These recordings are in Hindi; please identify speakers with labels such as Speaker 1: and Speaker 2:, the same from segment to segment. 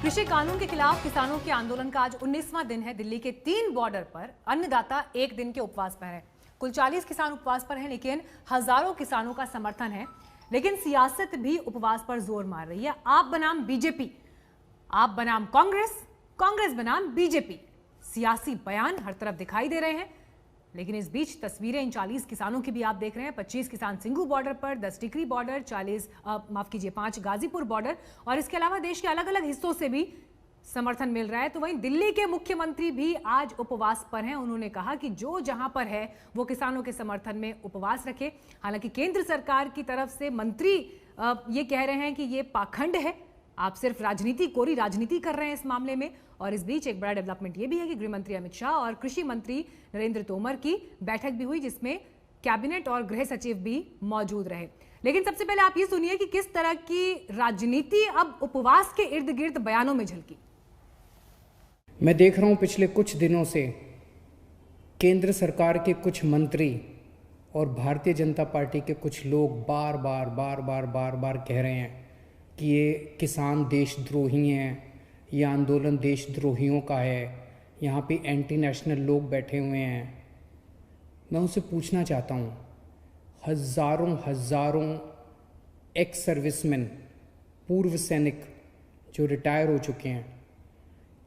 Speaker 1: कृषि कानून के खिलाफ किसानों के आंदोलन का आज 19वां दिन है। दिल्ली के 3 बॉर्डर पर अन्नदाता एक दिन के उपवास पर है। कुल 40 किसान उपवास पर हैं, लेकिन हजारों किसानों का समर्थन है। लेकिन सियासत भी उपवास पर जोर मार रही है। आप बनाम बीजेपी, आप बनाम कांग्रेस, कांग्रेस बनाम बीजेपी, सियासी बयान हर तरफ दिखाई दे रहे हैं। लेकिन इस बीच तस्वीरें इन 40 किसानों की भी आप देख रहे हैं। 25 किसान सिंघू बॉर्डर पर, 10 टिकरी बॉर्डर, 5 गाजीपुर बॉर्डर और इसके अलावा देश के अलग अलग हिस्सों से भी समर्थन मिल रहा है। तो वहीं दिल्ली के मुख्यमंत्री भी आज उपवास पर हैं। उन्होंने कहा कि जो जहां पर है वो किसानों के समर्थन में उपवास रखे। हालांकि केंद्र सरकार की तरफ से मंत्री ये कह रहे हैं कि ये पाखंड है, आप सिर्फ राजनीति, कोरी राजनीति कर रहे हैं इस मामले में। और इस बीच एक बड़ा डेवलपमेंट ये भी है कि गृह मंत्री अमित शाह और कृषि मंत्री नरेंद्र तोमर की बैठक भी हुई, जिसमें कैबिनेट और गृह सचिव भी मौजूद रहे। लेकिन सबसे पहले आप ये सुनिए कि किस तरह की राजनीति अब उपवास के इर्द गिर्द बयानों में झलकी।
Speaker 2: मैं देख रहा हूं पिछले कुछ दिनों से केंद्र सरकार के कुछ मंत्री और भारतीय जनता पार्टी के कुछ लोग बार बार कह रहे हैं कि ये किसान देशद्रोही हैं, ये आंदोलन देशद्रोहियों का है, यहाँ पे एंटी नेशनल लोग बैठे हुए हैं। मैं उनसे पूछना चाहता हूँ, हज़ारों एक्स सर्विसमैन, पूर्व सैनिक जो रिटायर हो चुके हैं,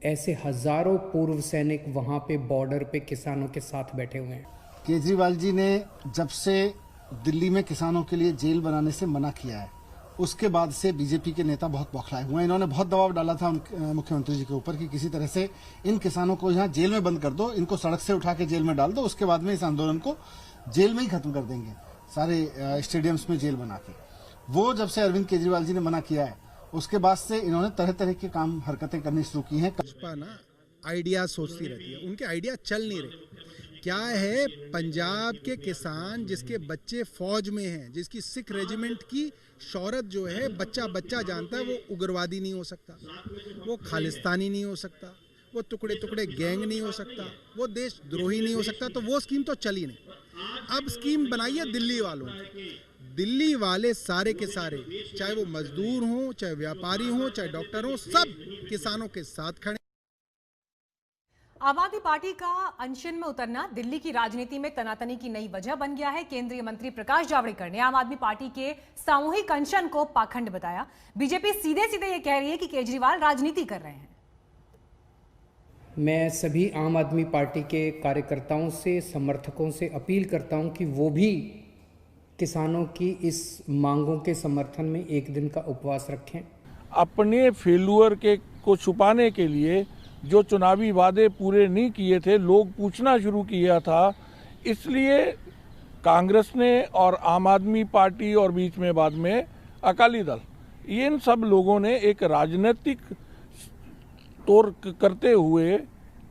Speaker 2: ऐसे हज़ारों पूर्व सैनिक वहाँ पे बॉर्डर पे किसानों के साथ बैठे हुए हैं।
Speaker 3: केजरीवाल जी ने जब से दिल्ली में किसानों के लिए जेल बनाने से मना किया है, उसके बाद से बीजेपी के नेता बहुत बौखलाए हुए हैं। इन्होंने बहुत दबाव डाला था मुख्यमंत्री जी के ऊपर कि किसी तरह से इन किसानों को यहाँ जेल में बंद कर दो, इनको सड़क से उठा के जेल में डाल दो, उसके बाद में इस आंदोलन को जेल में ही खत्म कर देंगे, सारे स्टेडियम्स में जेल बना के। वो जब से अरविंद केजरीवाल जी ने मना किया है, उसके बाद से इन्होंने तरह तरह के काम हरकतें करनी शुरू की हैं।
Speaker 4: भाजपा ना आइडिया सोचती रहती है, उनके आइडिया चल नहीं रहे। क्या है, पंजाब के किसान जिसके बच्चे फौज में हैं, जिसकी सिख रेजिमेंट की शौहरत जो है बच्चा जानता है, वो उग्रवादी नहीं हो सकता, वो खालिस्तानी नहीं हो सकता, वो टुकड़े गैंग नहीं हो सकता, वो देशद्रोही नहीं हो सकता। तो वो स्कीम तो चली नहीं। अब स्कीम बनाई है दिल्ली वालों ने। दिल्ली वाले सारे के सारे, चाहे वो मजदूर हों, चाहे व्यापारी हों, चाहे डॉक्टर हों, सब किसानों के साथ खड़े।
Speaker 1: आम आदमी पार्टी का अनशन में उतरना दिल्ली की राजनीति में तनातनी की नई वजह बन गया है। केंद्रीय मंत्री प्रकाश जावड़ेकर ने आम आदमी पार्टी के सामूहिक अनशन को पाखंड बताया। बीजेपी सीधे ये कह रही है कि केजरीवाल राजनीति कर रहे हैं।
Speaker 2: मैं सभी आम आदमी पार्टी के कार्यकर्ताओं से, समर्थकों से अपील करता हूं कि वो भी किसानों की इस मांगों के समर्थन में एक दिन का उपवास रखें।
Speaker 5: अपने फेल्यूअर को छुपाने के लिए जो चुनावी वादे पूरे नहीं किए थे, लोग पूछना शुरू किया था, इसलिए कांग्रेस ने और आम आदमी पार्टी और बीच में बाद में अकाली दल, इन सब लोगों ने एक राजनीतिक तौर करते हुए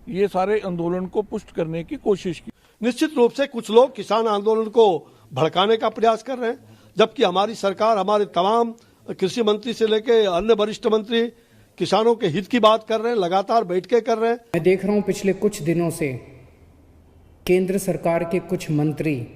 Speaker 5: ये सारे आंदोलन को पुष्ट करने की कोशिश की।
Speaker 6: निश्चित रूप से कुछ लोग किसान आंदोलन को भड़काने का प्रयास कर रहे हैं, जबकि हमारी सरकार, हमारे तमाम कृषि मंत्री से लेकर अन्य वरिष्ठ मंत्री किसानों के हित की बात कर रहे हैं, लगातार बैठकें कर रहे हैं।
Speaker 2: मैं देख रहा हूं पिछले कुछ दिनों से केंद्र सरकार के कुछ मंत्री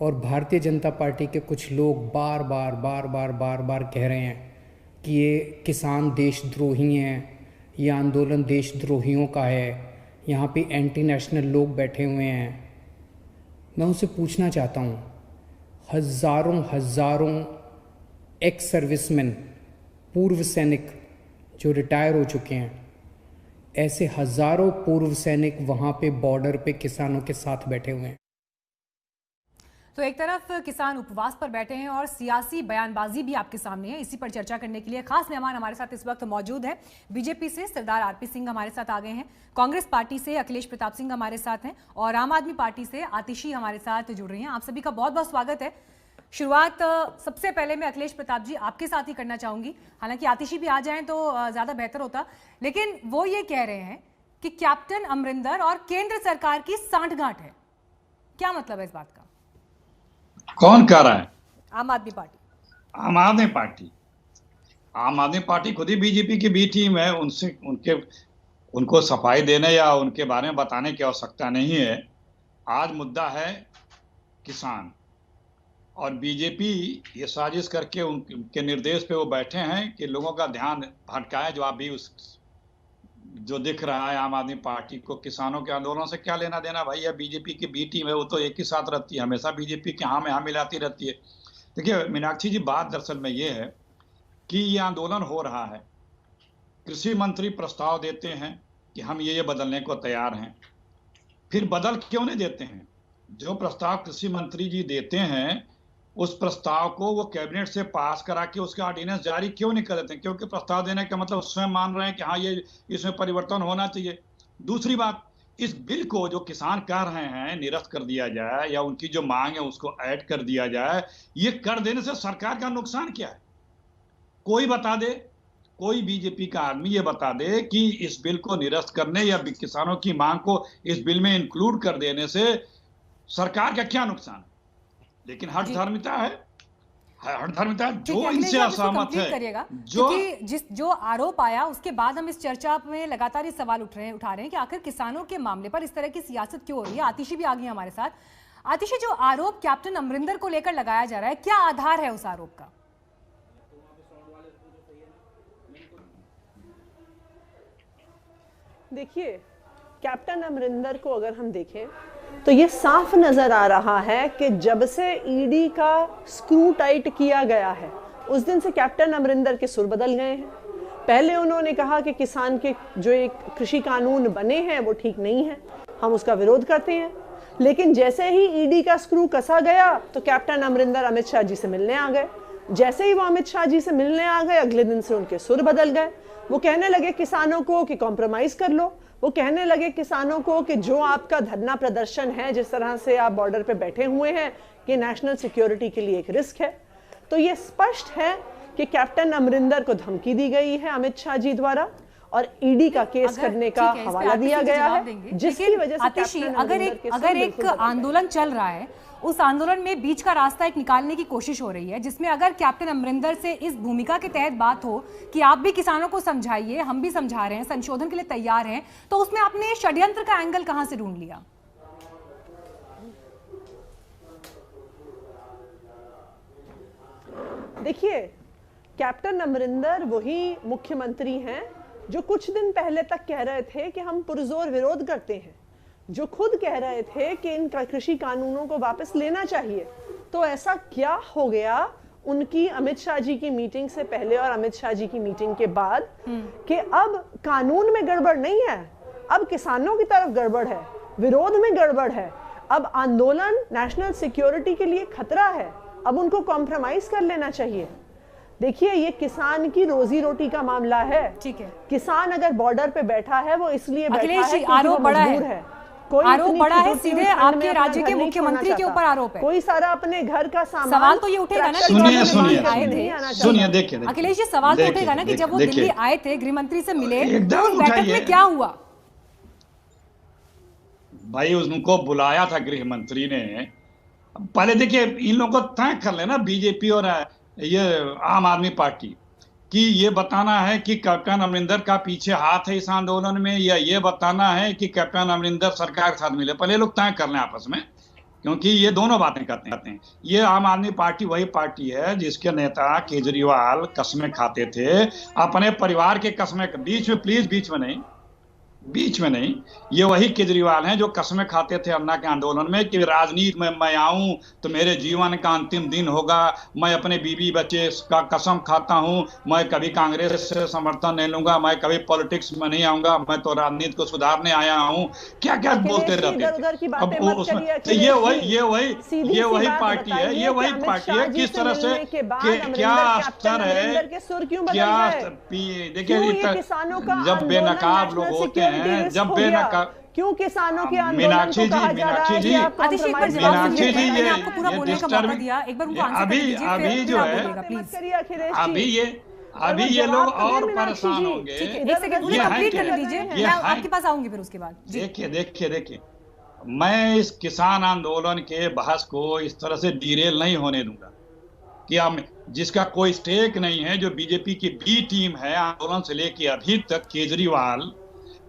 Speaker 2: और भारतीय जनता पार्टी के कुछ लोग बार बार कह रहे हैं कि ये किसान देशद्रोही हैं, ये आंदोलन देशद्रोहियों का है, यहाँ पे एंटी नेशनल लोग बैठे हुए हैं। मैं उनसे पूछना चाहता हूँ, हज़ारों एक्स सर्विसमैन, पूर्व सैनिक जो रिटायर हो चुके हैं, ऐसे हज़ारों पूर्व सैनिक वहाँ पे बॉर्डर पे किसानों के साथ बैठे हुए हैं।
Speaker 1: तो एक तरफ किसान उपवास पर बैठे हैं और सियासी बयानबाजी भी आपके सामने है। इसी पर चर्चा करने के लिए खास मेहमान हमारे साथ इस वक्त मौजूद है। बीजेपी से सरदार आरपी सिंह हमारे साथ आ गए हैं, कांग्रेस पार्टी से अखिलेश प्रताप सिंह हमारे साथ हैं और आम आदमी पार्टी से आतिशी हमारे साथ जुड़ रही हैं। आप सभी का बहुत बहुत स्वागत है। शुरुआत सबसे पहले मैं अखिलेश प्रताप जी आपके साथ ही करना चाहूंगी। हालांकि आतिशी भी आ जाएं तो ज्यादा बेहतर होता, लेकिन वो ये कह रहे हैं कि कैप्टन अमरिंदर और केंद्र सरकार की सांठगांठ है। क्या मतलब है इस बात का?
Speaker 7: कौन कह रहा है?
Speaker 1: आम आदमी पार्टी।
Speaker 7: आम आदमी पार्टी खुद ही बीजेपी की बी टीम है। उनको सफाई देने या उनके बारे में बताने की आवश्यकता नहीं है। आज मुद्दा है किसान, और बीजेपी ये साजिश करके उनके निर्देश पे वो बैठे हैं कि लोगों का ध्यान भटकाए। जो अभी जो दिख रहा है आम आदमी पार्टी को किसानों के आंदोलन से क्या लेना देना भाई। या बीजेपी की बी टीम है, वो तो एक ही साथ रहती है, हमेशा बीजेपी के हाँ में हाँ मिलाती रहती है। देखिए मीनाक्षी जी, बात दरअसल में ये है कि ये आंदोलन हो रहा है, कृषि मंत्री प्रस्ताव देते हैं कि हम ये बदलने को तैयार हैं, फिर बदल क्यों नहीं देते हैं? जो प्रस्ताव कृषि मंत्री जी देते हैं उस प्रस्ताव को वो कैबिनेट से पास करा के उसका ऑर्डिनेंस जारी क्यों नहीं कर देते? क्योंकि प्रस्ताव देने का मतलब स्वयं मान रहे हैं कि हाँ ये इसमें परिवर्तन होना चाहिए। दूसरी बात, इस बिल को जो किसान कह रहे हैं निरस्त कर दिया जाए या उनकी जो मांग है उसको ऐड कर दिया जाए, ये कर देने से सरकार का नुकसान क्या है? कोई बता दे, कोई बीजेपी का आदमी ये बता दे कि इस बिल को निरस्त करने या किसानों की मांग को इस बिल में इंक्लूड कर देने से सरकार का क्या नुकसान है? लेकिन हठधर्मिता है, हठधर्मिता जो इनसे असहमत है,
Speaker 1: जो आरोप आया उसके बाद हम इस चर्चा में लगातार ये सवाल उठा रहे हैं कि आखिर किसानों के मामले पर इस तरह की सियासत क्यों हो रही है। आतिशी भी आ गई हमारे साथ। आतिशी, जो आरोप कैप्टन अमरिंदर को लेकर लगाया जा रहा है, क्या आधार है उस आरोप का?
Speaker 8: देखिए, कैप्टन अमरिंदर को अगर हम देखें तो ये साफ नजर आ रहा है कि जब से ईडी का स्क्रू टाइट किया गया है उस दिन से कैप्टन अमरिंदर के सुर बदल गए हैं। पहले उन्होंने कहा कि किसान के जो एक कृषि कानून बने हैं वो ठीक नहीं है, हम उसका विरोध करते हैं। लेकिन जैसे ही ईडी का स्क्रू कसा गया तो कैप्टन अमरिंदर अमित शाह जी से मिलने आ गए। जैसे ही वो अमित शाह जी से मिलने आ गए, अगले दिन से उनके सुर बदल गए। वो कहने लगे किसानों को कि कॉम्प्रोमाइज कर लो। वो कहने लगे किसानों को कि जो आपका धरना प्रदर्शन है, जिस तरह से आप बॉर्डर पे बैठे हुए हैं, ये नेशनल सिक्योरिटी के लिए एक रिस्क है। तो ये स्पष्ट है कि कैप्टन अमरिंदर को धमकी दी गई है अमित शाह जी द्वारा और ईडी का केस करने का हवाला दिया गया है, जिसकी वजह से
Speaker 1: आतिशी, अगर एक आंदोलन चल रहा है, उस आंदोलन में बीच का रास्ता एक निकालने की कोशिश हो रही है, जिसमें अगर कैप्टन अमरिंदर से इस भूमिका के तहत बात हो कि आप भी किसानों को समझाइए, हम भी समझा रहे हैं, संशोधन के लिए तैयार हैं, तो उसमें आपने षड्यंत्र का एंगल कहां से ढूंढ लिया?
Speaker 8: देखिए, कैप्टन अमरिंदर वही मुख्यमंत्री हैं जो कुछ दिन पहले तक कह रहे थे कि हम पुरजोर विरोध करते हैं, जो खुद कह रहे थे कि इन कृषि कानूनों को वापस लेना चाहिए। तो ऐसा क्या हो गया उनकी अमित शाह जी की मीटिंग से पहले और अमित शाह जी की मीटिंग के बाद कि अब कानून में गड़बड़ नहीं है, अब किसानों की तरफ गड़बड़ है, विरोध में गड़बड़ है, अब आंदोलन नेशनल सिक्योरिटी के लिए खतरा है, अब उनको कॉम्प्रोमाइज कर लेना चाहिए। देखिए, ये किसान की रोजी रोटी का मामला है।
Speaker 1: ठीक है,
Speaker 8: किसान अगर बॉर्डर पे बैठा है वो इसलिए बैठा है क्योंकि
Speaker 1: आरोप बड़ा है, आरोप बड़ा है, सीधे आपके राज्य के मुख्यमंत्री के ऊपर आरोप है।
Speaker 8: कोई सारा अपने घर का सामान,
Speaker 1: सवाल तो ये उठेगा ना कि
Speaker 7: सुनिए, देखिए
Speaker 1: अखिलेश जी, सवाल तो उठेगा ना कि जब वो दिल्ली आए थे, गृह मंत्री से मिले, तो उस बैठक में क्या हुआ?
Speaker 7: भाई उनको बुलाया था गृह मंत्री ने। पहले देखिए, इन लोगों को तय कर लेना बीजेपी और ये आम आदमी पार्टी कि ये बताना है कि कैप्टन अमरिंदर का पीछे हाथ है इस आंदोलन में, या ये बताना है कि कैप्टन अमरिंदर सरकार के साथ मिले। पहले लोग तय कर लें आपस में, क्योंकि ये दोनों बातें करते हैं। ये आम आदमी पार्टी वही पार्टी है जिसके नेता केजरीवाल कस्में खाते थे, अपने परिवार के कस्में, बीच में प्लीज बीच में नहीं, ये वही केजरीवाल हैं जो कस्में खाते थे अन्ना के आंदोलन में कि राजनीति में मैं आऊं तो मेरे जीवन का अंतिम दिन होगा, मैं अपने बीवी बच्चे का कसम खाता हूं, मैं कभी कांग्रेस से समर्थन नहीं लूंगा, मैं कभी पॉलिटिक्स में नहीं आऊंगा, मैं तो राजनीति को सुधारने आया हूं, क्या क्या बोलते रहते थे। अब उसमें तो ये वही पार्टी है, ये वही पार्टी है। किस तरह से क्या स्तर है, क्या देखिए, जब बेनकाब लोग होते हैं, जब
Speaker 8: क्यों किसानों के
Speaker 7: मीनाक्षी जी
Speaker 1: मैंने आपको पूरा बोलने का मौका दिया, एक बार उनको आंसर दीजिए,
Speaker 7: अभी जो है, अभी ये लोग और परेशान होंगे।
Speaker 1: एक सेकंड मुझे कंप्लीट करने दीजिए, मैं आपके पास आऊंगी फिर उसके बाद।
Speaker 7: देखिए, मैं इस किसान आंदोलन के बहस को इस तरह से डिरेल नहीं होने दूंगा कि हम जिसका कोई स्टेक नहीं है, जो बीजेपी की बी टीम है आंदोलन से लेके अभी तक केजरीवाल,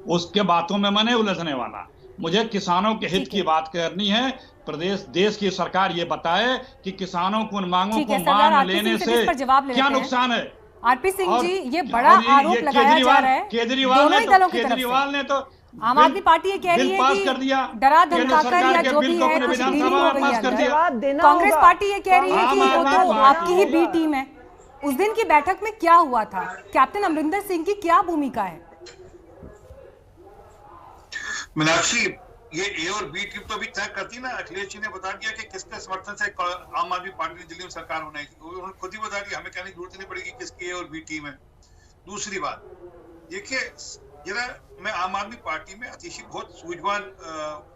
Speaker 7: उसके बातों में मैं नहीं उलझने वाला। मुझे किसानों के हित की बात करनी है। प्रदेश देश की सरकार ये बताए कि किसानों को उन मांगों को
Speaker 1: सरदार
Speaker 7: मान
Speaker 1: आरपी
Speaker 7: लेने
Speaker 1: सिंह से
Speaker 7: से
Speaker 1: इस पर जवाब ले
Speaker 7: क्या
Speaker 1: लेते हैं।
Speaker 7: नुकसान है।
Speaker 1: आरपी सिंह
Speaker 7: और-
Speaker 1: जी, ये बड़ा
Speaker 7: और
Speaker 1: आरोप
Speaker 7: ये
Speaker 1: लगाया जा रहा है दोनों ही दलों की तरफ
Speaker 7: केजरीवाल
Speaker 1: से।
Speaker 7: ने तो
Speaker 1: आम आदमी पार्टी ये कह रही है
Speaker 7: पास
Speaker 1: कि
Speaker 7: कर दिया,
Speaker 1: डरा
Speaker 7: केंद्र
Speaker 1: धमकाकर
Speaker 7: सरकार
Speaker 1: या
Speaker 7: के
Speaker 1: जो
Speaker 7: बिल
Speaker 1: भी
Speaker 7: को
Speaker 1: है
Speaker 7: अपने
Speaker 1: कुछ डीलिंग
Speaker 7: विधानसभा
Speaker 1: हो
Speaker 7: में
Speaker 1: गई
Speaker 7: पास कर
Speaker 1: है
Speaker 7: दिया।
Speaker 8: जवाब देना
Speaker 1: कांग्रेस
Speaker 8: होगा।
Speaker 1: पार्टी ये कह रही है कि
Speaker 7: आम
Speaker 1: वो
Speaker 7: आदमी
Speaker 1: तो
Speaker 7: पार्टी
Speaker 1: आपकी ही बी टीम है। उस दिन की बैठक में क्या हुआ था, कैप्टन अमरिंदर सिंह की क्या भूमिका है?
Speaker 9: मीनाक्षी, ये ए और बी टीम तो अभी तय करती ना। अखिलेश जी ने बता दिया कि किसके समर्थन से आम आदमी पार्टी ने दिल्ली में सरकार बनाई थी, उन्होंने खुद ही बता दिया, हमें कहने की जरूरत नहीं पड़ेगी किसकी ए और बी टीम है। दूसरी बात देखिए, जरा मैं आम आदमी पार्टी में अतिशी बहुत सूझवान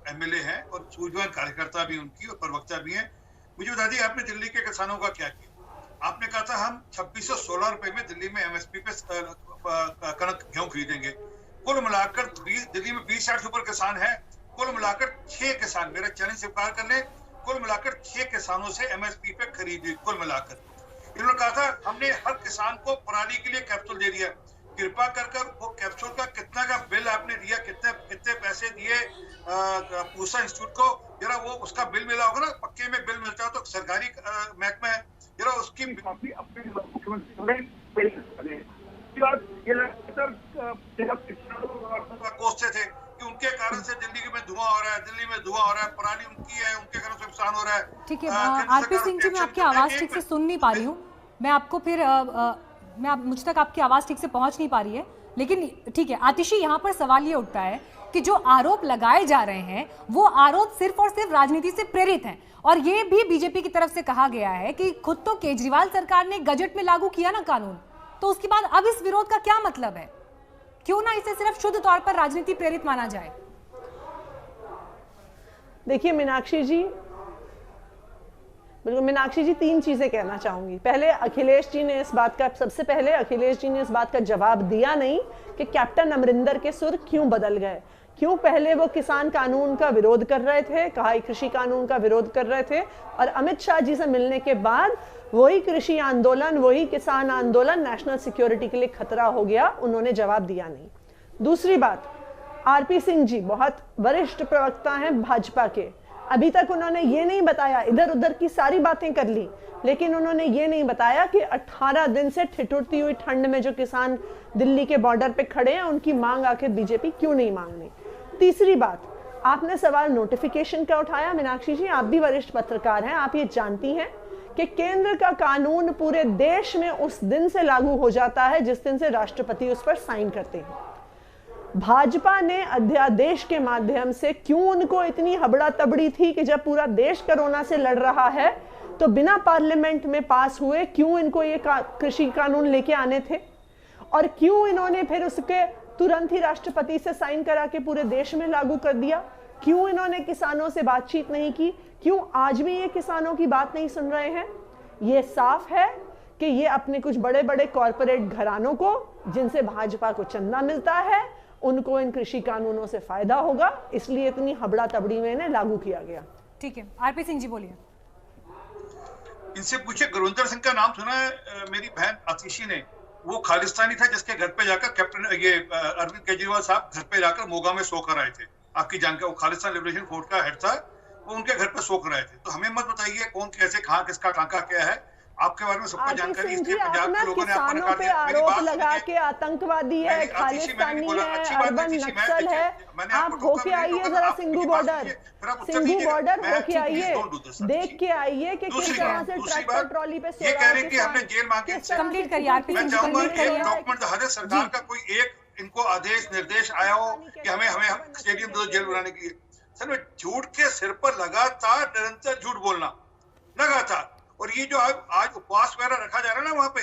Speaker 9: एमएलए हैं और सूझवान कार्यकर्ता भी उनकी और प्रवक्ता भी हैं। मुझे बता दिए आपने दिल्ली के किसानों का क्या किया। आपने कहा था हम 2616 रुपए में दिल्ली में एमएसपी पे कणक गेहूं खरीदेंगे। कुल मिलाकर दिल्ली में 20-60 के ऊपर किसान है, कुल मिलाकर 6 किसान, मेरा चैलेंज स्वीकार कर ले, कुल मिलाकर 6 किसानों से एमएसपी पे खरीदी। कुल मिलाकर इन्होंने कहा था हमने हर किसान को पराली के लिए कैप्सूल दे दिया। कृपा कर वो कैप्सूल का कितना का बिल आपने दिया, कितने पैसे दिए पूसा इंस्टीट्यूट को, जरा वो उसका बिल मिला होगा ना, पक्के में बिल मिलता है तो सरकारी महकमा है, जरा उसकी कोसते थे कि उनके कारण से दिल्ली में धुआं हो रहा है, दिल्ली में धुआं हो रहा है, पराली उनकी है, उनके कारण से नुकसान हो रहा है।
Speaker 1: ठीक है आरपी सिंह जी, मैं आपकी आवाज ठीक से सुन नहीं पा रही हूँ। मैं आपको फिर मुझ तक आपकी आवाज ठीक से पहुंच नहीं पा रही है, लेकिन ठीक है आतिशी, यहाँ पर सवाल ये उठता है कि जो आरोप लगाए जा रहे हैं वो आरोप सिर्फ और सिर्फ राजनीति से प्रेरित हैं, और ये भी बीजेपी की तरफ से कहा गया है कि खुद तो केजरीवाल सरकार ने गजट में लागू किया ना कानून, तो उसके बाद अब इस विरोध का क्या मतलब है? क्यों ना इसे सिर्फ शुद्ध तौर पर राजनीति प्रेरित माना जाए?
Speaker 8: देखिए मीनाक्षी जी, बिल्कुल मीनाक्षी जी, 3 चीजें कहना चाहूंगी। पहले अखिलेश जी ने इस बात का, सबसे पहले अखिलेश जी ने इस बात का जवाब दिया नहीं कि कैप्टन अमरिंदर के सुर क्यों बदल गए। क्यों पहले वो किसान कानून का विरोध कर रहे थे, कहा कृषि कानून का विरोध कर रहे थे, और अमित शाह जी से मिलने के बाद वही कृषि आंदोलन, वही किसान आंदोलन नेशनल सिक्योरिटी के लिए खतरा हो गया, उन्होंने जवाब दिया नहीं। दूसरी बात, आरपी सिंह जी बहुत वरिष्ठ प्रवक्ता हैं भाजपा के, अभी तक उन्होंने ये नहीं बताया, इधर उधर की सारी बातें कर ली, लेकिन उन्होंने ये नहीं बताया कि 18 दिन से ठिठुरती हुई ठंड में जो किसान दिल्ली के बॉर्डर पे खड़े हैं उनकी मांग आखिर बीजेपी क्यों नहीं मांग रही। तीसरी बात, आपने सवाल नोटिफिकेशन का उठाया। मीनाक्षी जी, आप भी वरिष्ठ पत्रकार हैं, आप ये जानती हैं कि केंद्र का कानून पूरे देश में उस दिन से लागू हो जाता है जिस दिन से राष्ट्रपति उस पर साइन करते हैं। भाजपा ने अध्यादेश के माध्यम से क्यों उनको इतनी हबड़ा तबड़ी थी कि जब पूरा देश कोरोना से लड़ रहा है तो बिना पार्लियामेंट में पास हुए क्यों इनको ये कृषि कानून लेके आने थे, और क्यों इन्होंने फिर उसके तुरंत ही राष्ट्रपति से साइन करा के पूरे देश में लागू कर दिया? क्यों इन्होंने किसानों से बातचीत नहीं की? क्यों आज भी ये किसानों की बात नहीं सुन रहे हैं? ये साफ है कि ये अपने कुछ बड़े बड़े कॉरपोरेट घरानों को, जिनसे भाजपा को चंदा मिलता है, उनको इन कृषि कानूनों से फायदा होगा, इसलिए इतनी हबड़ा तबड़ी में इन्हें लागू किया गया।
Speaker 1: ठीक है आरपी सिंह जी बोलिए।
Speaker 9: इनसे पूछे, गुरविंदर सिंह का नाम सुना है मेरी बहन आतिशी ने? वो खालिस्तानी था जिसके घर पे जाकर कैप्टन अरविंद केजरीवाल साहब घर पे जाकर मोगा में सो कर आए थे। आपकी जानकारी, वो खालिस्तान लिबरेशन फोर्स का हेड था, वो उनके घर पे सो कर आए थे। तो हमें मत बताइए कौन कैसे कहाँ किसका टांका क्या है, आपके बारे में सबको जानकारी इसलिए पंजाब के लोगों ने आपको निकाल दिया।
Speaker 8: आरोप लगा के आतंकवादी है, खालिस्तानी है, अर्बन नक्सल है। आप होके आइए जरा सिंघू बॉर्डर होके आइए, देख के आइए कि किस तरह से ट्रैक्टर ट्रॉली पे
Speaker 9: ये कह रहे हैं कि हमने जेल मांगे।
Speaker 1: कंप्लीट करिए आरपी सिंह जी, कंप्लीट करिए।
Speaker 9: डॉक्यूमेंट हर सरकार का कोई एक इनको आदेश निर्देश आया हो कि हमें स्टेडियम जेल बनाने के लिए। सर झूठ के सिर पर लगातार निरंतर झूठ बोलना लगातार, और ये जो आज उपवास वगैरह रखा जा रहा है ना वहां पे,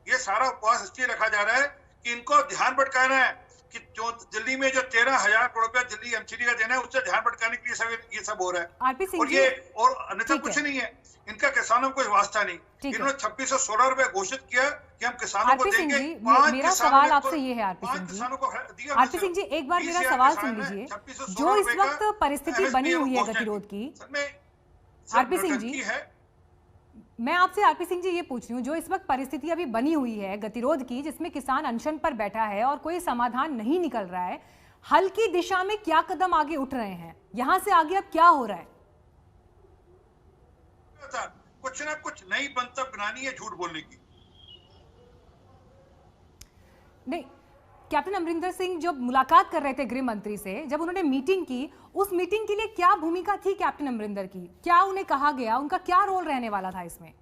Speaker 9: ये सारा उपवास इसलिए रखा जा रहा है कि इनको ध्यान भटकाना है कि जो दिल्ली में जो 13,000 करोड़ रुपया दिल्ली एमसीडी का देना है उससे ध्यान भटकाने के लिए ये सब हो रहा है। और ये और अन्यथा कुछ नहीं है, इनका किसानों को वास्ता नहीं। इन्होंने 2616 रुपए घोषित किया कि हम किसानों को देंगे।
Speaker 1: मेरा सवाल आपसे ये है आरपी सिंह जी, आरपी सिंह जी एक बार मेरा सवाल सुन लीजिए। जो इस वक्त परिस्थिति बनी हुई है गतिरोध की, आरपी सिंह जी मैं आपसे आरपी सिंह जी ये पूछ रही हूँ, जो इस वक्त परिस्थिति अभी बनी हुई है गतिरोध की, जिसमें किसान अनशन पर बैठा है और कोई समाधान नहीं निकल रहा है, हल की दिशा में क्या कदम आगे उठ रहे हैं? यहाँ से आगे अब क्या हो रहा है?
Speaker 9: था, कुछ ना कुछ नई बनतब बनानी है झूठ बोलने की।
Speaker 1: नहीं, कैप्टन अमरिंदर सिंह जब मुलाकात कर रहे थे गृह मंत्री से, जब उन्होंने मीटिंग की, उस मीटिंग के लिए क्या भूमिका थी कैप्टन अमरिंदर की? क्या उन्हें कहा गया? उनका क्या रोल रहने वाला था इसमें?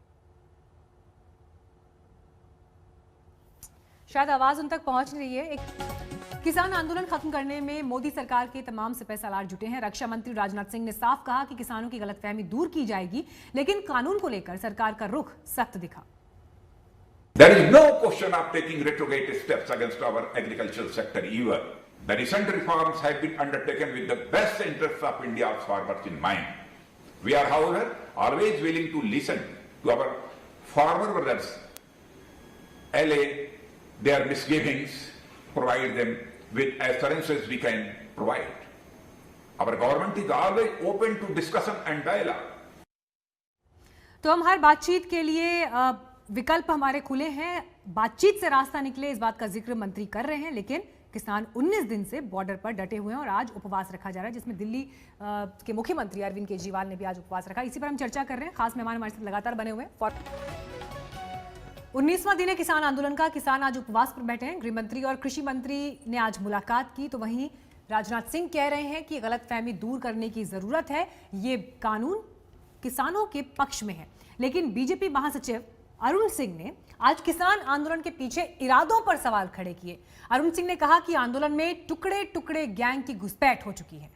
Speaker 1: शायद आवाज उन तक पहुंच नहीं रही है। एक किसान आंदोलन खत्म करने में मोदी सरकार के तमाम सिपहसालार जुटे हैं। रक्षा मंत्री राजनाथ सिंह ने साफ कहा कि किसानों की गलतफहमी दूर की जाएगी, लेकिन कानून को लेकर सरकार का रुख सख्त दिखा।
Speaker 10: There is no question of taking retrograde steps against our agricultural sector either. The recent reforms have been undertaken with the best interests of India's farmers in mind. We are, however, always willing to listen to our farmer brothers, allay their misgivings, provide them with assurances we can provide. Our government is always open to discussion and dialogue.
Speaker 1: तो हम हर बातचीत के लिए विकल्प हमारे खुले हैं, बातचीत से रास्ता निकले, इस बात का जिक्र मंत्री कर रहे हैं। लेकिन किसान 19 दिन से बॉर्डर पर डटे हुए हैं और आज उपवास रखा जा रहा है, जिसमें दिल्ली के मुख्यमंत्री अरविंद केजरीवाल ने भी आज उपवास रखा। इसी पर हम चर्चा कर रहे हैं। खास मेहमान हमारे साथ लगातार बने हुए हैं। 19वां दिन है किसान आंदोलन का। किसान आज उपवास पर बैठे हैं। गृह मंत्री और कृषि मंत्री ने आज मुलाकात की, तो वहीं राजनाथ सिंह कह रहे हैं कि गलतफहमी दूर करने की जरूरत है, ये कानून किसानों के पक्ष में है। लेकिन बीजेपी महासचिव अरुण सिंह ने आज किसान आंदोलन के पीछे इरादों पर सवाल खड़े किए। अरुण सिंह ने कहा कि आंदोलन में टुकड़े टुकड़े गैंग की घुसपैठ हो चुकी है।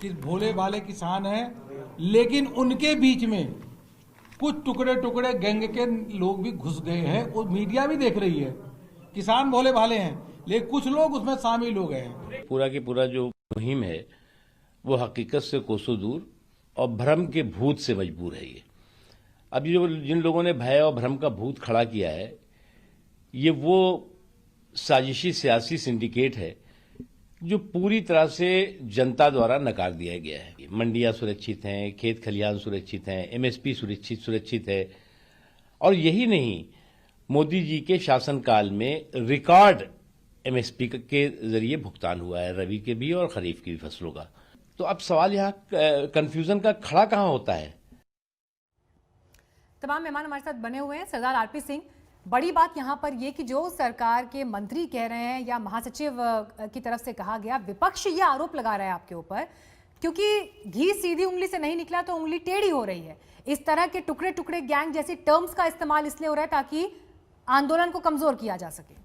Speaker 11: कि भोले भाले किसान हैं, लेकिन उनके बीच में कुछ टुकड़े टुकड़े गैंग के लोग भी घुस गए हैं और मीडिया भी देख रही है। किसान भोले भाले हैं, लेकिन कुछ लोग उसमें शामिल हो गए हैं।
Speaker 12: पूरा की पूरा जो मुहिम है वो हकीकत से कोसों दूर और भ्रम के भूत से मजबूर है। ये अब जिन लोगों ने भय और भ्रम का भूत खड़ा किया है, ये वो साजिशी सियासी सिंडिकेट है जो पूरी तरह से जनता द्वारा नकार दिया गया है। मंडियां सुरक्षित हैं, खेत खलिहान सुरक्षित हैं, एमएसपी सुरक्षित है। और यही नहीं, मोदी जी के शासनकाल में रिकॉर्ड एमएसपी के जरिए भुगतान हुआ है, रबी के भी और खरीफ की भी फसलों का। तो अब सवाल यहाँ कंफ्यूजन का खड़ा कहाँ होता है?
Speaker 1: तमाम मेहमान हमारे साथ बने हुए हैं। सरदार आरपी सिंह, बड़ी बात यहाँ पर यह कि जो सरकार के मंत्री कह रहे हैं या महासचिव की तरफ से कहा गया, विपक्ष ये आरोप लगा रहा है आपके ऊपर, क्योंकि घी सीधी उंगली से नहीं निकला तो उंगली टेढ़ी हो रही है। इस तरह के टुकड़े टुकड़े गैंग जैसी टर्म्स का इस्तेमाल इसलिए हो रहा है ताकि आंदोलन को कमजोर किया जा सके।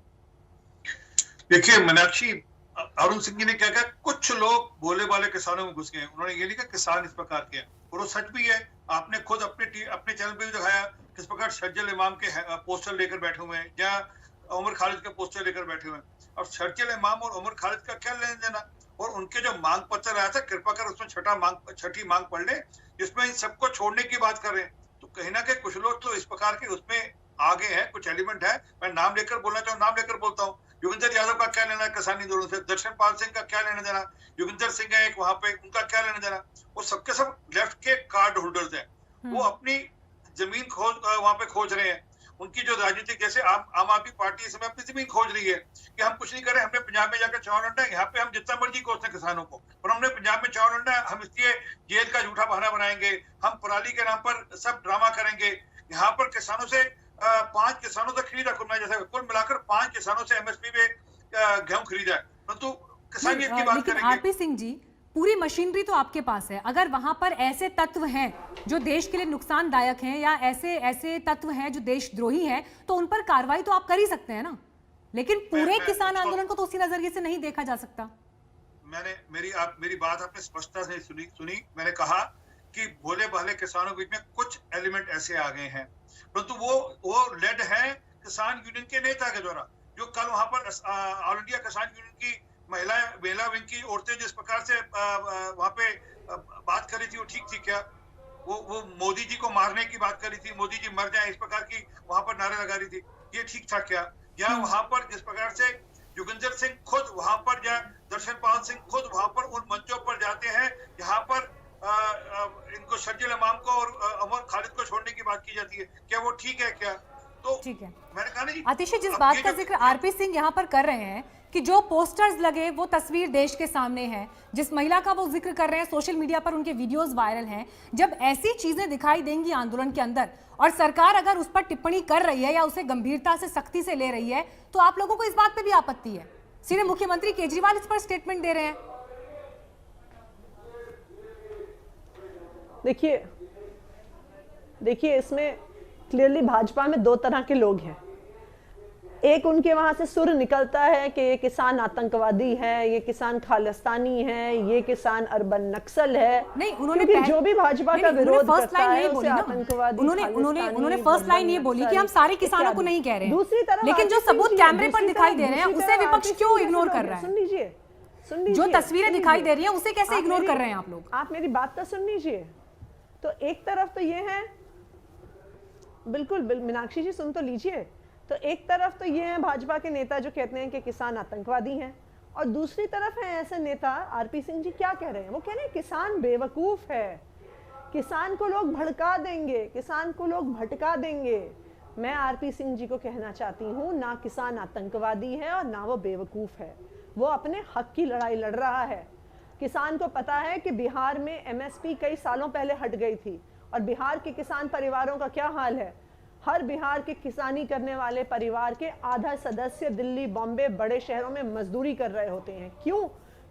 Speaker 9: देखिए मीनाक्षी, अरुण सिंह जी ने क्या कहा, कुछ लोग भोले भाले किसानों में घुस गए। उन्होंने ये लिखा किसान इस प्रकार के, और वो सच भी है। आपने खुद अपने चैनल पे भी दिखाया किस प्रकार शर्जिल इमाम के पोस्टर लेकर बैठे हुए हैं या उमर खालिद के पोस्टर लेकर बैठे हुए हैं। और शर्जिल इमाम और उमर खालिद का क्या लेना देना? और उनके जो मांग पत्र आया था, कृपा कर उसमें छठी मांग पढ़ ले, जिसमें इन सबको छोड़ने की बात कर रहे हैं। तो कहीं ना कहीं कुछ लोग तो इस प्रकार के उसमें आगे हैं, कुछ एलिमेंट है। मैं नाम लेकर बोलना चाहूँ, नाम लेकर बोलता हूँ। योगेंद्र यादव का क्या लेना है किसान आंदोलन से? दर्शन पाल सिंह का क्या लेना देना? योगेंद्र सिंह है एक वहां पे, उनका क्या लेना देना? वो सबके सब लेफ्ट के कार्ड होल्डर्स हैं। वो अपनी जमीन वहां पे खोज रहे हैं। उनकी जो राजनीतिक, जैसे आम आदमी पार्टी इस समय अपनी जमीन खोज रही है कि हम कुछ नहीं कर रहे, हमने पंजाब में जाकर चुनाव लड़ना है, यहाँ पे हम जितना मर्जी कोसते किसानों को, पर हमने पंजाब में चुनाव लड़ना है, हम इसलिए जेल का झूठा बहाना बनाएंगे, हम पराली के नाम पर सब ड्रामा करेंगे। यहाँ पर किसानों से 5 किसानों से खरीदा खुलना, जैसे कुल मिलाकर 5 किसानों से एमएसपी में गेहूं खरीदा है, परंतु किसान की बात करेंगे।
Speaker 1: आरपी सिंह जी, पूरी मशीनरी तो आपके पास है। अगर वहां पर ऐसे तत्व हैं जो देश के लिए नुकसानदायक हैं या ऐसे तत्व हैं जो देशद्रोही हैं, तो उन पर कार्रवाई तो आप कर ही सकते हैं ना। लेकिन पूरे किसान आंदोलन को तो उसी नजरिए से नहीं देखा जा सकता।
Speaker 9: मेरी बात आपने स्पष्टता से सुनी। मैंने कहा कि भोले भाले किसानों के बीच में कुछ एलिमेंट ऐसे आ गए हैं, परंतु वो लेड है किसान यूनियन के नेता के द्वारा, जो कल वहां पर ऑल इंडिया किसान यूनियन की महिला विंग की औरतें जिस प्रकार से वहां पे बात कर रही थी, वो ठीक थी क्या? वो मोदी जी को मारने की बात कर रही थी, मोदी जी मर जाए इस प्रकार की वहां पर नारे लगा रही थी, ये ठीक था क्या? या वहां पर जिस प्रकार से योगेंद्र सिंह खुद वहां पर, या दर्शन पाल सिंह खुद वहां पर उन मंचों पर जाते हैं यहाँ पर इनको शर्जिल इमाम को और उमर खालिद को छोड़ने की बात की जाती है, क्या वो ठीक है क्या? तो
Speaker 1: ठीक है,
Speaker 9: मैंने कहा नहीं।
Speaker 1: आतिशी, जिस बात का जिक्र आरपी सिंह यहाँ पर कर रहे हैं कि जो पोस्टर्स लगे वो तस्वीर देश के सामने है, जिस महिला का वो जिक्र कर रहे हैं, सोशल मीडिया पर उनके वीडियोस वायरल हैं, जब ऐसी चीजें दिखाई देंगी आंदोलन के अंदर और सरकार अगर उस पर टिप्पणी कर रही है या उसे गंभीरता से सख्ती से ले रही है, तो आप लोगों को इस बात पे भी आपत्ति है। सीधे मुख्यमंत्री केजरीवाल इस पर स्टेटमेंट दे रहे हैं।
Speaker 8: देखिए इसमें क्लियरली भाजपा में दो तरह के लोग हैं। एक उनके वहां से सुर निकलता है कि ये किसान आतंकवादी है, ये किसान खालिस्तानी है, ये किसान अर्बन नक्सल है।
Speaker 1: नहीं, उन्होंने
Speaker 8: जो भी भाजपा का विरोध करता है उसे आतंकवादी,
Speaker 1: उन्होंने फर्स्ट लाइन ये बोली कि हम सारे किसानों को नहीं कह रहे हैं।
Speaker 8: दूसरी तरफ
Speaker 1: लेकिन जो सबूत कैमरे पर दिखाई दे रहे हैं उसे विपक्ष क्यों इग्नोर कर रहा है?
Speaker 8: सुन लीजिए,
Speaker 1: जो तस्वीरें दिखाई दे रही हैं उसे कैसे इग्नोर कर रहे हैं आप लोग?
Speaker 8: आप मेरी बात तो सुन लीजिए। तो एक तरफ तो ये है, बिल्कुल मीनाक्षी जी सुन तो लीजिए। तो एक तरफ तो ये है भाजपा के नेता जो कहते हैं कि किसान आतंकवादी हैं, और दूसरी तरफ है ऐसे नेता, आरपी सिंह जी क्या कह रहे हैं? वो कह रहे हैं किसान बेवकूफ है, किसान को लोग भड़का देंगे, किसान को लोग भटका देंगे। मैं आरपी सिंह जी को कहना चाहती हूँ, ना किसान आतंकवादी है और ना वो बेवकूफ है। वो अपने हक की लड़ाई लड़ रहा है। किसान को पता है कि बिहार में एमएसपी कई सालों पहले हट गई थी, और बिहार के किसान परिवारों का क्या हाल है। हर बिहार के किसानी करने वाले परिवार के आधा सदस्य दिल्ली, बॉम्बे, बड़े शहरों में मजदूरी कर रहे होते हैं। क्यों?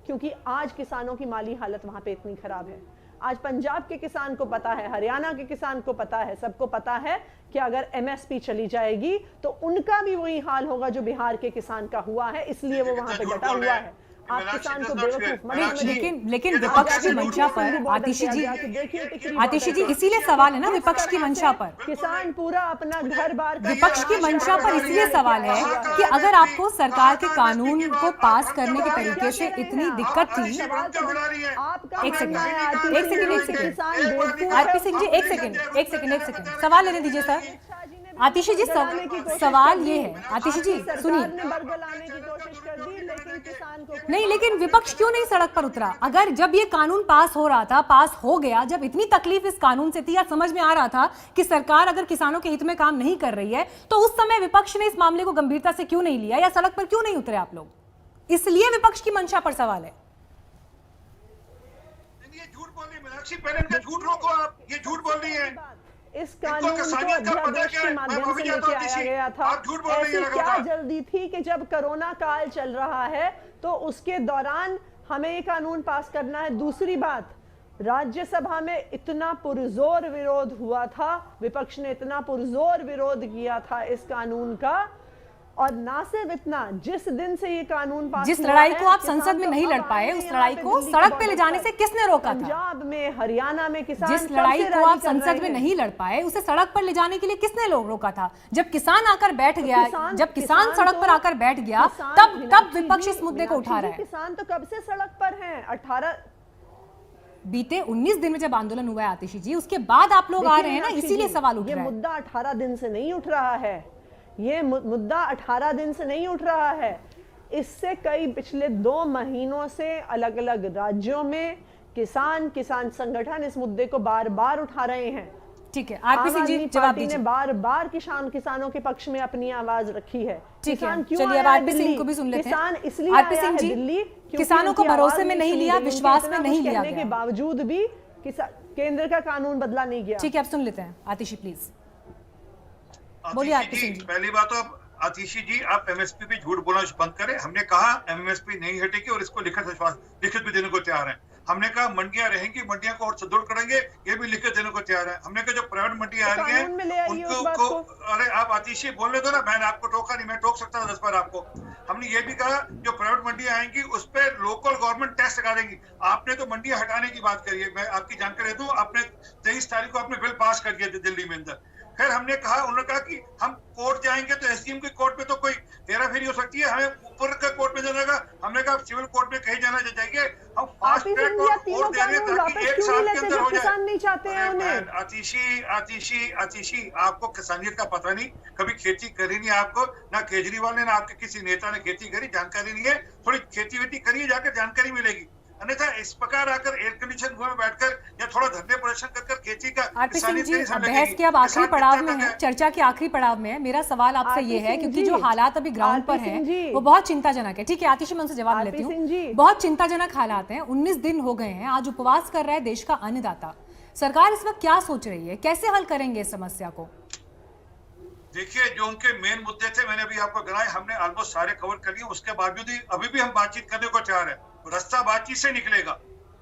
Speaker 8: क्योंकि आज किसानों की माली हालत वहां पे इतनी खराब है। आज पंजाब के किसान को पता है, हरियाणा के किसान को पता है, सबको पता है कि अगर एमएसपी चली जाएगी तो उनका भी वही हाल होगा जो बिहार के किसान का हुआ है, इसलिए वो वहां पे डटा हुआ है। आप किसान को बेवकूफ,
Speaker 1: लेकिन विपक्ष की मंशा पर आतिशी जी इसीलिए सवाल है ना विपक्ष की मंशा पर।
Speaker 8: किसान पूरा अपना घर बार,
Speaker 1: विपक्ष की मंशा पर इसलिए सवाल है कि अगर आपको सरकार के कानून को पास करने के तरीके से इतनी दिक्कत थी। एक सेकंड आरपी सिंह जी, एक सेकंड सवाल लेने दीजिए सर। आतिशी जी सवाल ये है, आतिशी जी सुनिए। नहीं, लेकिन विपक्ष क्यों नहीं सड़क पर उतरा? अगर जब ये कानून पास हो रहा था, पास हो गया, जब इतनी तकलीफ इस कानून से थी या समझ में आ रहा था कि सरकार अगर किसानों के हित में काम नहीं कर रही है, तो उस समय विपक्ष ने इस मामले को गंभीरता से क्यों नहीं लिया या सड़क पर क्यों नहीं उतरे आप लोग? इसलिए विपक्ष की मंशा पर सवाल है।
Speaker 9: ये झूठ बोल रही है मीनाक्षी, पहले इनका झूठ रोको आप, ये झूठ बोल रही है।
Speaker 8: इस कानून को अध्यादेश के माध्यम से लेके आया गया था। ऐसी क्या जल्दी थी कि जब कोरोना काल चल रहा है तो उसके दौरान हमें ये कानून पास करना है। दूसरी बात, राज्यसभा में इतना पुरजोर विरोध हुआ था, विपक्ष ने इतना पुरजोर विरोध किया था इस कानून का, और ना सिर्फ इतना, जिस दिन से ये कानून पास,
Speaker 1: जिस लड़ाई को आप संसद में नहीं लड़ पाए, उस लड़ाई को सड़क पे ले जाने से किसने रोका था?
Speaker 8: पंजाब में, हरियाणा में किसान,
Speaker 1: जिस लड़ाई को आप संसद में नहीं लड़ पाए उसे सड़क पर ले जाने के लिए किसने रोका था? जब किसान आकर बैठ गया, जब किसान सड़क पर आकर बैठ गया, तब विपक्ष इस मुद्दे को उठा रहा है।
Speaker 8: किसान तो कब से सड़क पर हैं?
Speaker 1: बीते 19 दिन में जब आंदोलन हुआ है आतिशी जी, उसके बाद आप लोग आ रहे हैं ना, इसीलिए सवाल उठ रहा है।
Speaker 8: ये मुद्दा 18 दिन से नहीं उठ रहा है, ये मुद्दा 18 दिन से नहीं उठ रहा है। इससे पिछले 2 महीनों से अलग अलग राज्यों में किसान संगठन इस मुद्दे को बार बार उठा रहे हैं।
Speaker 1: ठीक है, आरपी सिंह जी जवाब दीजिए।
Speaker 8: बार बार किसानों के पक्ष में अपनी आवाज रखी है।
Speaker 1: ठीक है, चलिए अब आरपी सिंह को भी सुन लेते हैं।
Speaker 8: किसान इसलिए
Speaker 1: आरपी सिंह जी,
Speaker 8: दिल्ली
Speaker 1: किसानों को भरोसे में नहीं लिया, विश्वास में नहीं लिया
Speaker 8: के बावजूद भी केंद्र का कानून बदला नहीं गया।
Speaker 1: ठीक है, अब सुन लेते हैं आतिशी प्लीज। बोलिए आतिशी जी।
Speaker 9: पहली बात तो आतिशी जी, आप एमएसपी पे झूठ बोलना बंद करें। हमने कहा एमएसपी नहीं हटेगी और इसको लिखित भी देने को तैयार है। हमने कहा मंडियां रहेंगी, मंडियां को और सुदृढ़ करेंगे, ये भी लिखित देने को तैयार है। हमने कहा जो प्राइवेट मंडियां आ रही है उनको अरे आप आतिशी बोलने दो ना, मैंने आपको टोका नहीं, मैं टोक सकता था 10 बार आपको। हमने ये भी कहा जो प्राइवेट मंडियां आएंगी उस पर लोकल गवर्नमेंट टैक्स लगा देंगी। आपने तो मंडियां हटाने की बात करी है, मैं आपकी जानकारी दूं, आपने 23 तारीख को आपने बिल पास कर दिया था दिल्ली में अंदर। फिर हमने कहा, उन्होंने कहा कि हम कोर्ट जाएंगे तो एसडीएम के कोर्ट में तो कोई हेराफेरी हो सकती है, हमें ऊपर का कोर्ट में जाना। हमने कहा सिविल कोर्ट में कहीं जाना चाहिए, हम फास्ट ट्रैक कोर्ट दे रहे हैं ताकि 1 साल के अंदर हो जाए। आतिशी आपको किसानियत का पता नहीं, कभी खेती करी नहीं आपको, ना केजरीवाल ने ना आपके किसी नेता ने खेती करी, जानकारी नहीं है। थोड़ी खेती वेती करिए, जाकर जानकारी मिलेगी। अन्यथा इस प्रकार आकर एयर कंडीशन में बैठकर या थोड़ा धरने प्रदर्शन कर खेती का
Speaker 1: आरपी सिंह जी, बहस के अब आखिरी पड़ाव में है, चर्चा के आखिरी पड़ाव में है। मेरा सवाल आपसे ये है, क्योंकि जो हालात अभी ग्राउंड पर हैं वो बहुत चिंताजनक है। ठीक है आतिशी, मैं उनसे जवाब लेती हूँ। बहुत चिंताजनक हालात हैं, 19 दिन हो गए हैं, आज उपवास कर रहा है देश का अन्नदाता। सरकार इस वक्त क्या सोच रही है, कैसे हल करेंगे इस समस्या को?
Speaker 9: देखिए, जो उनके मेन मुद्दे थे मैंने अभी आपको गिनाए, हमने ऑलमोस्ट सारे कवर कर लिए। उसके बावजूद ही अभी भी हम बातचीत करने को तैयार है। रास्ता बातचीत से निकलेगा,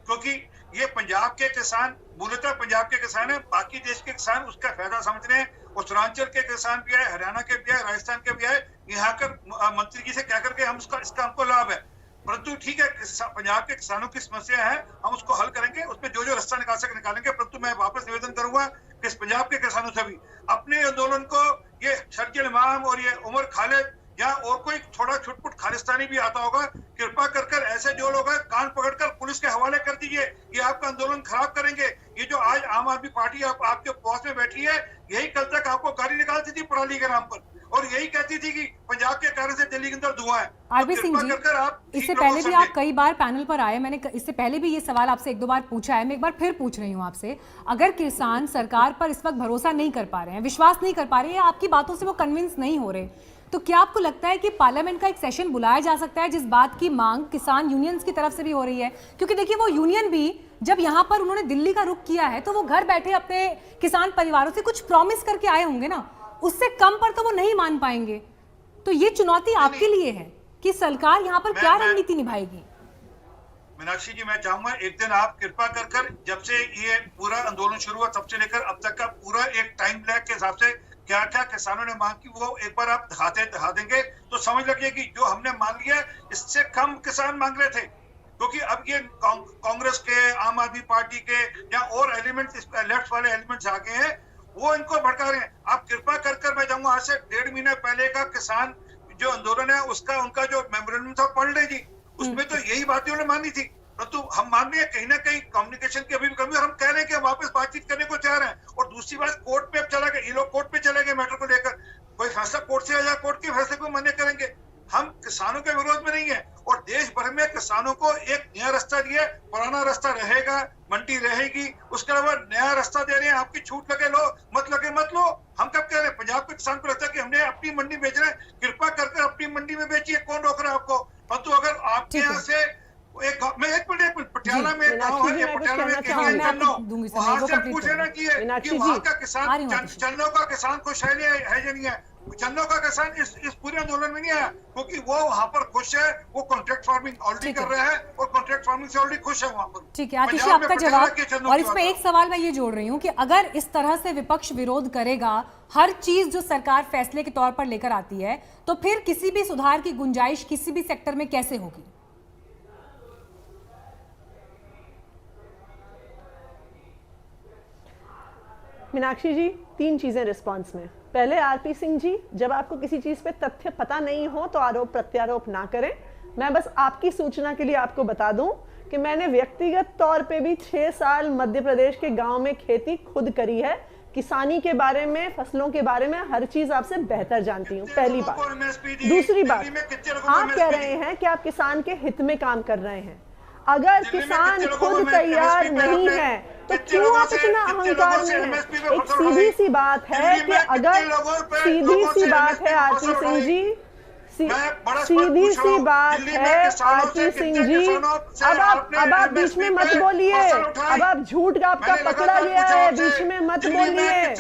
Speaker 9: क्योंकि ये पंजाब के किसान मूलतः पंजाब के किसान है, बाकी देश के किसान उसका फायदा समझ रहे हैं। उत्तरांचल के किसान भी है, हरियाणा के भी है, राजस्थान के भी है। यहाँ कर मंत्री जी से क्या करके हम इसका हमको लाभ है, परंतु ठीक है पंजाब के किसानों की समस्या है, हम उसको हल करेंगे। उसमें जो रास्ता निकाल सके निकालेंगे। परंतु मैं वापस निवेदन करूंगा कि पंजाब के किसानों से भी अपने आंदोलन को, ये शर्जिल इमाम और ये उमर खालिद या और कोई थोड़ा छुटपुट खालिस्तानी भी आता होगा, कृपा कर ऐसे जो लोग हैं कान पकड़कर पुलिस के हवाले कर दीजिए। ये आपका आंदोलन खराब करेंगे। ये जो आज आम आदमी पार्टी आपके पास में बैठी है, यही कल तक आपको गाली निकालती थी पराली के नाम पर, और यही कहती थी कि पंजाब के कारण से दिल्ली के अंदर धुआं है।
Speaker 1: आरपी सिंह जी, इससे पहले भी आप कई बार पैनल पर आए, मैंने इससे पहले भी ये सवाल आपसे एक दो बार पूछा है, मैं एक बार फिर पूछ रही हूँ आपसे। अगर किसान सरकार पर इस वक्त भरोसा नहीं कर पा रहे हैं, विश्वास नहीं कर पा रहे हैं, आपकी बातों से वो कन्विंस नहीं हो रहे, तो क्या आपको लगता है कि पार्लियामेंट का एक सेशन बुलाया जा सकता है जिस बात की मांग किसान यूनियंस की तरफ से भी हो रही है? क्योंकि देखिए, वो यूनियन भी जब यहाँ पर उन्होंने दिल्ली का रुख किया है तो वो घर बैठे अपने किसान परिवारों से कुछ प्रॉमिस करके आए होंगे ना, उससे कम पर तो वो नहीं मान पाएंगे। तो ये चुनौती आपके लिए है कि सरकार यहाँ पर क्या रणनीति निभाएगी?
Speaker 9: मीनाक्षी जी, मैं चाहूंगा एक दिन आप कृपा कर जब से ये पूरा आंदोलन शुरू हुआ तब से लेकर अब तक का पूरा एक टाइम लैग के हिसाब से क्या क्या किसानों ने मांग की, वो एक बार आप दिखा देंगे तो समझ लगे कि जो हमने मान लिया इससे कम किसान मांग रहे थे। क्योंकि अब ये कांग्रेस के, आम आदमी पार्टी के या और एलिमेंट्स, लेफ्ट वाले एलिमेंट्स आ गए हैं, वो इनको भड़का रहे हैं। आप कृपा कर मैं चाहूंगा आज से 1.5 महीने पहले का किसान जो आंदोलन है उसका उनका जो मेमोरेंडम था पढ़ ले जी, उसमें तो यही बातें उन्होंने मानी थी। परंतु हम मान रहे हैं कहीं ना कहीं कम्युनिकेशन की अभी भी कमी, और हम कह रहे हैं कि हम वापस बातचीत करने को चाह रहे हैं। और दूसरी बात, कोर्ट पे अब चला गया, ये लोग कोर्ट पे चले गए मैटर को लेकर, कोई फैसला कोर्ट से आ जाए, कोर्ट के फैसले को मान्य करेंगे। हम किसानों के विरोध में नहीं है, और देश भर में किसानों को एक नया रास्ता दिया, पुराना रास्ता रहेगा, मंडी रहेगी, उसके अलावा नया रास्ता दे रहे हैं। आपकी छूट लगे लो, मत लगे मत लो। हम कब कह रहे हैं पंजाब के किसान को लगता है कि हमने अपनी मंडी बेच रहे हैं, कृपा कर अपनी मंडी में बेचिए, कौन रोक रहा है आपको? परंतु अगर आपके यहाँ से एक मिनट पटियाला में गाँव है, पटियाला में वहां से पूछे ना कि वहाँ का किसान, चन्नो का किसान खुश है या नहीं है? चन्नो का किसान इस पूरे आंदोलन में नहीं आया, क्योंकि वो वहाँ पर खुश है, वो कॉन्ट्रैक्ट फार्मिंग ऑलरेडी कर रहा है और कॉन्ट्रैक्ट फार्मिंग से ऑलरेडी खुश है वहाँ पर। ठीक है आतिशी, आपका जवाब। और इसमें एक सवाल मैं ये जोड़ रही हूँ कि अगर इस तरह से विपक्ष विरोध करेगा हर चीज जो सरकार फैसले के तौर पर लेकर आती है, तो फिर किसी भी सुधार की गुंजाइश किसी भी सेक्टर में कैसे होगी?
Speaker 8: मीनाक्षी जी, 3 चीजें रिस्पांस में। पहले आरपी सिंह जी, जब आपको किसी चीज पे तथ्य पता नहीं हो तो आरोप प्रत्यारोप ना करें। मैं बस आपकी सूचना के लिए आपको बता दूं कि मैंने व्यक्तिगत तौर पे भी 6 साल मध्य प्रदेश के गांव में खेती खुद करी है। किसानी के बारे में, फसलों के बारे में हर चीज आपसे बेहतर जानती हूँ, पहली बात। दूसरी बात, आप कह रहे हैं कि आप किसान के हित में काम कर रहे हैं। अगर किसान खुद तैयार नहीं है तो क्यों आप इतना अहंकार में हैं? एक सीधी सी बात है कि अगर सीधी सी बात है आरपी सिंह जी, सीधी सी बात है आरपी सिंह जी, अब आप बीच में मत बोलिए। अब आप झूठ का आपका पकड़ा गया है, बीच में मत बोलिए,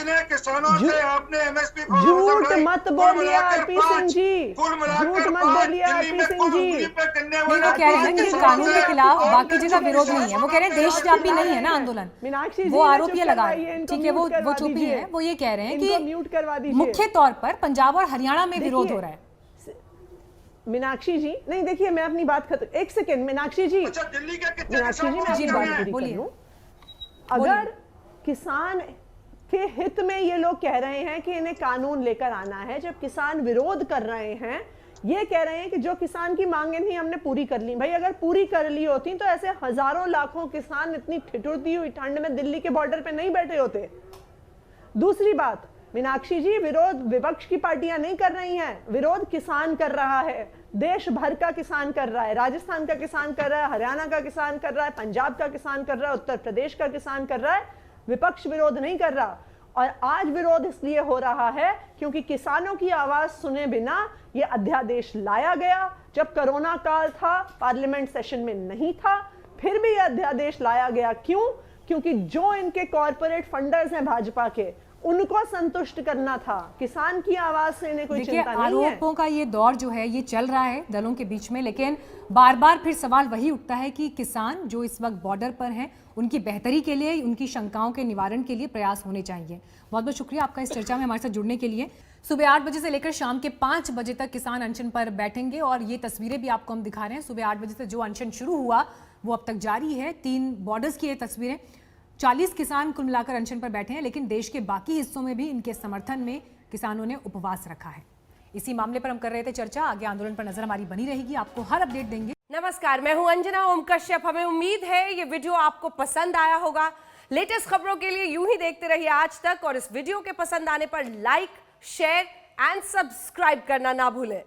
Speaker 8: झूठ मत बोलिए आरपी सिंह जी, झूठ मत बोलिए आरपी सिंह जी।
Speaker 1: वो कह रहे हैं कि कानून के खिलाफ बाकी जगह विरोध नहीं है, वो कह रहे हैं देशव्यापी नहीं है ना आंदोलन, वो आरोप ये लगा रहे हैं। ठीक है, वो चुप ही है, वो ये कह रहे हैं कि मुख्य तौर पर पंजाब और हरियाणा में विरोध हो रहा है।
Speaker 8: मीनाक्षी जी, नहीं देखिए, मैं अपनी बात खत्म, एक सेकेंड मीनाक्षी जी, मीनाक्षी जी मैं अपनी बात पूरी करूं। अगर किसान के हित में ये लोग कह रहे हैं कि इन्हें कानून लेकर आना है, जब किसान विरोध कर रहे हैं, ये कह रहे हैं कि जो किसान की मांगे थी हमने पूरी कर ली। भाई अगर पूरी कर ली होती तो ऐसे हजारों लाखों किसान इतनी ठिठुरती हुई ठंड में दिल्ली के बॉर्डर पे नहीं बैठे होते। दूसरी बात, मीनाक्षी जी, विरोध विपक्ष की पार्टियां नहीं कर रही हैं, विरोध किसान कर रहा है, देश भर का किसान कर रहा है, राजस्थान का किसान कर रहा है, हरियाणा का किसान कर रहा है, पंजाब का किसान कर रहा है, उत्तर प्रदेश का किसान कर रहा है। विपक्ष विरोध नहीं कर रहा। और आज विरोध इसलिए हो रहा है क्योंकि किसानों की आवाज सुने बिना यह अध्यादेश लाया गया। जब कोरोना काल था, पार्लियामेंट सेशन में नहीं था, फिर भी यह अध्यादेश लाया गया। क्यों? क्योंकि जो इनके कॉर्पोरेट फंडर्स हैं भाजपा के, उनको संतुष्ट करना था। किसान की आवाज से इन्हें कोई चिंता नहीं है।
Speaker 1: आरोपों का ये दौर जो है ये चल रहा है दलों के बीच में, लेकिन बार बार फिर सवाल वही उठता है कि किसान जो इस वक्त बॉर्डर पर हैं, उनकी बेहतरी के लिए, उनकी शंकाओं के निवारण के लिए प्रयास होने चाहिए। बहुत बहुत शुक्रिया आपका इस चर्चा में हमारे साथ जुड़ने के लिए। सुबह 8 बजे से लेकर शाम के 5 बजे तक किसान अनशन पर बैठेंगे और ये तस्वीरें भी आपको हम दिखा रहे हैं। सुबह 8 बजे से जो अनशन शुरू हुआ वो अब तक जारी है। 3 बॉर्डर्स की ये तस्वीरें। 40 किसान कुल मिलाकर अनशन पर बैठे हैं, लेकिन देश के बाकी हिस्सों में भी इनके समर्थन में किसानों ने उपवास रखा है। इसी मामले पर हम कर रहे थे चर्चा। आगे आंदोलन पर नजर हमारी बनी रहेगी, आपको हर अपडेट देंगे।
Speaker 13: नमस्कार, मैं हूं अंजना ओम कश्यप। हमें उम्मीद है ये वीडियो आपको पसंद आया होगा। लेटेस्ट खबरों के लिए यूं ही देखते रहिए आज तक, और इस वीडियो के पसंद आने पर लाइक, शेयर एंड सब्सक्राइब करना ना भूलें।